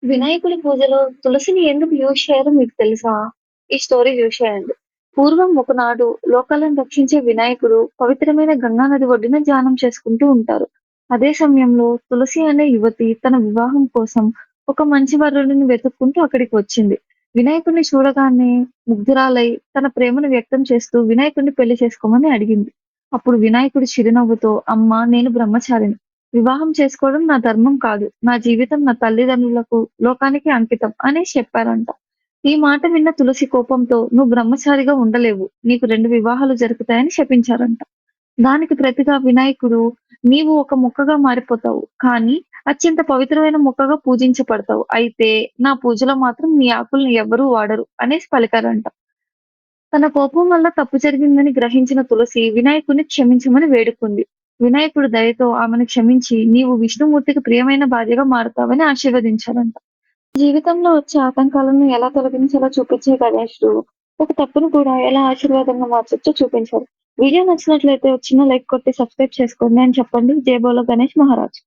వినాయకుడి పూజలో తులసిని ఎందుకు యూజ్ చేయరో మీకు తెలుసా? ఈ స్టోరీ చూసేయండి. పూర్వం ఒకనాడు లోకాలను రక్షించే వినాయకుడు పవిత్రమైన గంగా నది ఒడ్డున ధ్యానం చేసుకుంటూ ఉంటారు. అదే సమయంలో తులసి అనే యువతి తన వివాహం కోసం ఒక మంచి వరుడిని వెతుక్కుంటూ అక్కడికి వచ్చింది. వినాయకుడిని చూడగానే ముగ్ధురాలై తన ప్రేమను వ్యక్తం చేస్తూ వినాయకుడిని పెళ్లి చేసుకోమని అడిగింది. అప్పుడు వినాయకుడు చిరునవ్వుతో "అమ్మా, నేను బ్రహ్మచారిని. వివాహం చేసుకోవడం నా ధర్మం కాదు. నా జీవితం నా తల్లిదండ్రులకు, లోకానికి అంకితం" అనేసి చెప్పారంట. ఈ మాట విన్న తులసి కోపంతో "నువ్వు బ్రహ్మచారిగా ఉండలేవు. నీకు 2 వివాహాలు జరుగుతాయని" శపించారంట. దానికి ప్రతిగా వినాయకుడు "నీవు ఒక మొక్కగా మారిపోతావు. కానీ అత్యంత పవిత్రమైన మొక్కగా పూజించబడతావు. అయితే నా పూజలో మాత్రం నీ ఆకుల్ని ఎవ్వరూ వాడరు" అనేసి పలికారంట. తన కోపం వల్ల తప్పు జరిగిందని గ్రహించిన తులసి వినాయకుడిని క్షమించమని వేడుకుంది. వినాయకుడు దయతో ఆమెను క్షమించి "నీవు విష్ణుమూర్తికి ప్రియమైన భార్యగా మారతావని" ఆశీర్వదించారంట. జీవితంలో వచ్చే ఆటంకాలను ఎలా తొలగించాలో చూపించే గణేశుడు, ఒక తప్పును కూడా ఎలా ఆశీర్వాదంగా మార్చొచ్చో చూపించారు. వీడియో నచ్చినట్లయితే ఒక చిన్న లైక్ కొట్టి సబ్స్క్రైబ్ చేసుకోండి అని చెప్పండి. జై బోలో గణేష్ మహారాజ్.